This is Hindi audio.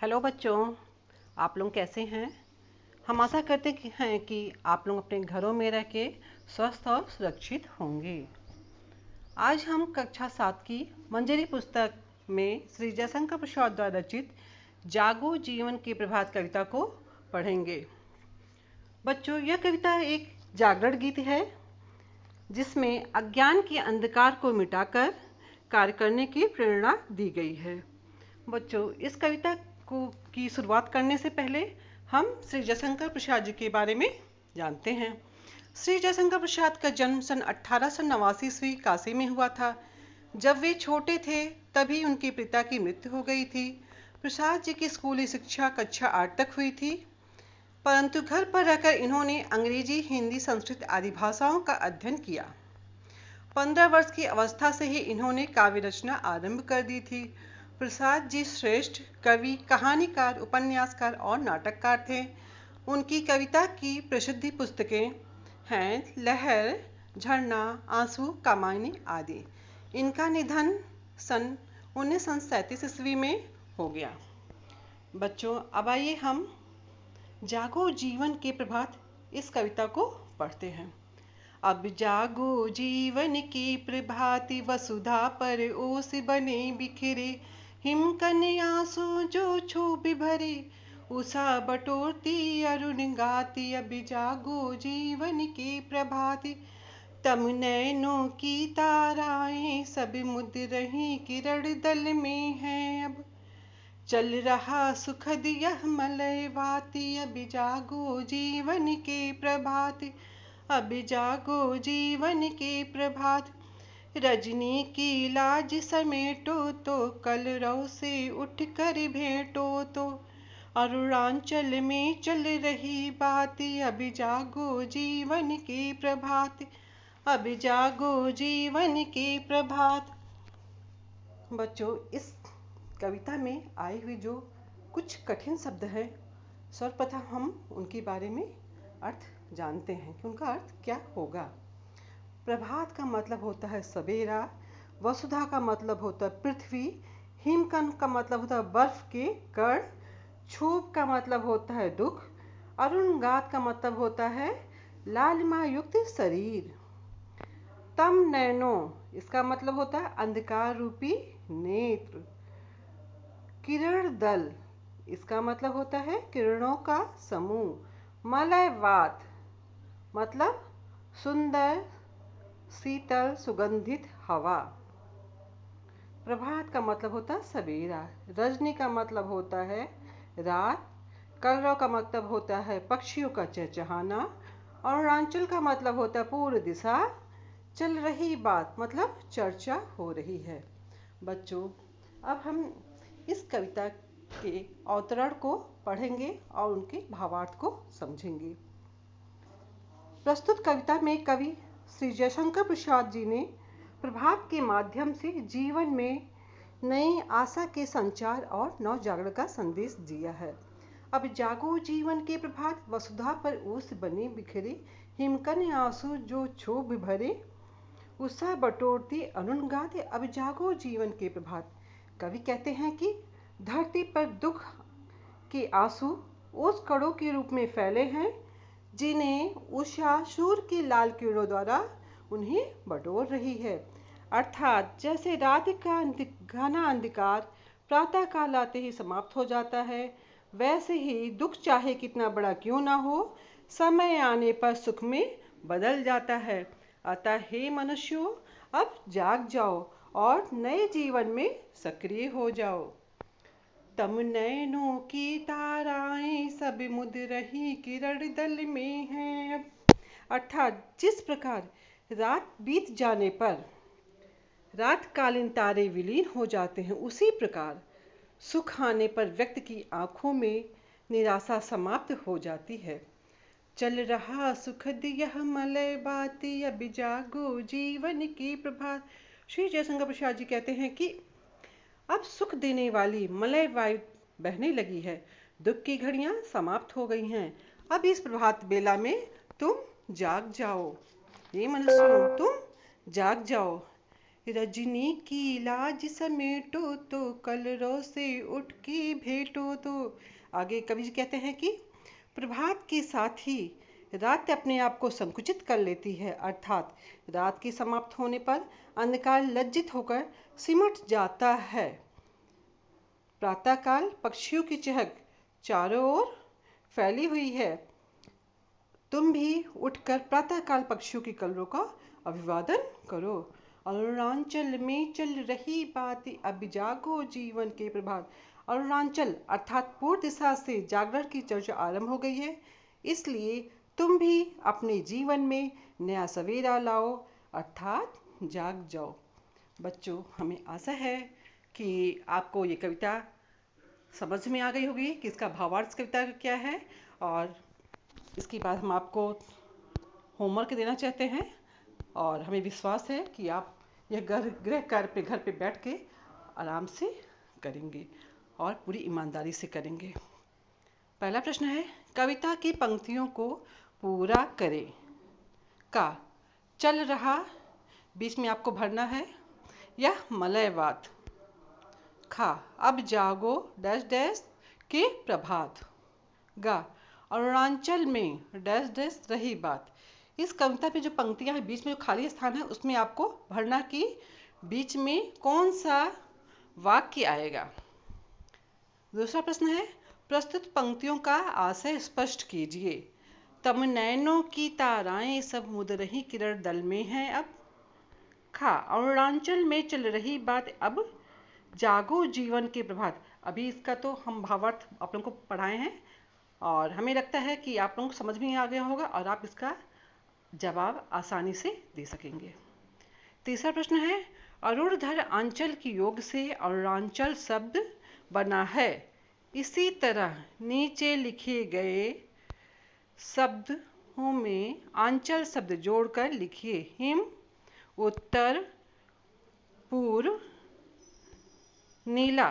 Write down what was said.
हेलो बच्चों, आप लोग कैसे हैं। हम आशा करते हैं कि आप लोग अपने घरों में रह के स्वस्थ और सुरक्षित होंगे। आज हम कक्षा 7 की मंजरी पुस्तक में श्री जयशंकर प्रसाद द्वारा रचित जागो जीवन के प्रभात कविता को पढ़ेंगे। बच्चों, यह कविता एक जागरण गीत है जिसमें अज्ञान के अंधकार को मिटाकर कार्य करने की प्रेरणा दी गई है। बच्चों, इस कविता की शुरुआत करने से पहले हम श्री जयशंकर प्रसाद जी के बारे में जानते हैं। श्री जयशंकर प्रसाद का जन्म सन 1889 ईस्वी काशी में हुआ था। जब वे छोटे थे तभी उनके पिता की मृत्यु हो गई थी। प्रसाद जी की स्कूली शिक्षा कक्षा 8 तक हुई थी, परंतु घर पर रहकर इन्होंने अंग्रेजी, हिंदी, संस्कृत आदि भाषाओं का अध्ययन किया। 15 वर्ष की अवस्था से ही इन्होंने काव्य रचना आरंभ कर दी थी। प्रसाद जी श्रेष्ठ कवि, कहानीकार, उपन्यासकार और नाटककार थे। उनकी कविता की प्रसिद्ध पुस्तकें हैं लहर, झरना, आंसू, कामायनी आदि। इनका निधन सन 1937 ईस्वी में हो गया। बच्चों, अब आइए हम जागो जीवन के प्रभात इस कविता को पढ़ते हैं। अब जागो जीवन की प्रभाति, वसुधा पर ओस बने बिखरे, हिमकन आंसू जो क्षोभ भरे, उषा बटोरती अरुण गाती। अब जागो जीवन की प्रभाति, तम नैनों की ताराएं सब मुद रही किरण दल में हैं। अब चल रहा सुखद यह मलय वाती, अब जागो जीवन के प्रभात, अब जागो जीवन के प्रभात। रजनी की लाज समेटो तो कलरव से उठ कर भेंटो तो, अरुणाचल में चल रही बात, अब जागो जीवन के प्रभात, अब जागो जीवन के प्रभात। बच्चों, इस कविता में आए हुए जो कुछ कठिन शब्द हैं, सर्वप्रथम हम उनके बारे में अर्थ जानते हैं कि उनका अर्थ क्या होगा। प्रभात का मतलब होता है सवेरा, वसुधा का मतलब होता है पृथ्वी, हिमकण का मतलब होता है बर्फ के कण, क्षोभ का मतलब होता है दुख, अरुणगात का मतलब होता है लालिमा युक्त शरीर, तम नैनो इसका मतलब होता है अंधकार रूपी नेत्र, किरण दल इसका मतलब होता है किरणों का समूह, मलयवात मतलब सुंदर शीतल सुगंधित हवा। प्रभात का मतलब होता है सवेरा, रजनी का मतलब होता है रात, कलरव का मतलब होता है पक्षियों का चहचहाना, और अरुणाचल का मतलब होता है पूर्व दिशा, चल रही बात मतलब चर्चा हो रही है। बच्चों, अब हम इस कविता के अवतरण को पढ़ेंगे और उनके भावार्थ को समझेंगे। प्रस्तुत कविता में कवि श्री जयशंकर प्रसाद जी ने प्रभात के माध्यम से जीवन में नई आशा के संचार और नव जागरण का संदेश दिया है। अब जागो जीवन के प्रभात, वसुधा पर ओस बने बिखरे, हिमकण आंसू जो क्षोभ भरे, उषा बटोरती अरुण गाते। अब जागो जीवन के प्रभात। कवि कहते हैं कि धरती पर दुख के आंसू ओस कणों के रूप में फैले हैं, जिन्हें उषा सूर्य की लाल किरणों द्वारा उन्हें बटोर रही है। अर्थात जैसे रात का घना अंधकार प्रातः काल आते ही समाप्त हो जाता है, वैसे ही दुख चाहे कितना बड़ा क्यों ना हो, समय आने पर सुख में बदल जाता है। अतः हे मनुष्यों, अब जाग जाओ और नए जीवन में सक्रिय हो जाओ। तम नैनों की ताराएं सब मुद रही किरण दल में हैं। अर्थात जिस प्रकार रात बीत जाने पर रातकालीन तारे विलीन हो जाते हैं, उसी प्रकार सुख आने पर व्यक्ति की आंखों में निराशा समाप्त हो जाती है। चल रहा सुखद यह मलय बाती, अब जागो जीवन की प्रभात। श्री जयशंकर प्रसाद जी कहते हैं कि अब सुख देने वाली मलय वायु बहने लगी है, दुख की घड़ियां समाप्त हो गई हैं। अब इस प्रभात बेला में तुम जाग जाओ, ये मनुष्यों तुम जाग जाओ। रजनी की लाज समेटो तो कलरव से उठ के भेंटो तो। आगे कवि जी कहते हैं कि प्रभात के साथ ही रात अपने आप को संकुचित कर लेती है, अर्थात रात के समाप्त होने पर अंधकार लज्जित होकर सिमट जाता है। प्रातःकाल पक्षियों की चहक चारों ओर फैली हुई है। तुम भी उठकर प्रातःकाल पक्षियों की कलरव का अभिवादन करो। अरुणाचल में चल रही बात, अब जागो जीवन के प्रभात। अरुणाचल अर्थात पूर्व दिशा से जागरण की चर्चा आरंभ हो गई है, इसलिए तुम भी अपने जीवन में नया सवेरा लाओ, अर्थात जाग जाओ। बच्चों, हमें आशा है कि आपको ये कविता समझ में आ गई होगी कि इसका भावार्थ कविता क्या है। और इसके बाद हम आपको होमवर्क देना चाहते हैं और हमें विश्वास है कि आप यह गृह कार्य पे घर पे बैठ के आराम से करेंगे और पूरी ईमानदारी से करेंगे। पहला प्रश्न है, कविता की पंक्तियों को पूरा करें। का चल रहा बीच में आपको भरना है, यह मलयवाद। खा अब जागो डैश डैश के प्रभात। गा अरुणाचल में डैश डैश रही बात। इस कविता में जो पंक्तियां हैं, बीच में जो खाली स्थान है, उसमें आपको भरना कि बीच में कौन सा वाक्य आएगा। दूसरा प्रश्न है, प्रस्तुत पंक्तियों का आशय स्पष्ट कीजिए। तम नैनों की ताराएं सब मुद रही किरण दल में हैं अब। खा अरुणाचल में चल रही बात, अब जागो जीवन के प्रभात। अभी इसका तो हम भावार्थ आप लोगों को पढ़ाए हैं और हमें लगता है कि आप लोगों को समझ में आ गया होगा और आप इसका जवाब आसानी से दे सकेंगे। तीसरा प्रश्न है, अरुणधर आंचल की योग से अरुणाचल शब्द बना है। इसी तरह नीचे लिखे गए शब्दों में आंचल शब्द जोड़कर लिखिए। हिम, उत्तर, पूर्व, नीला।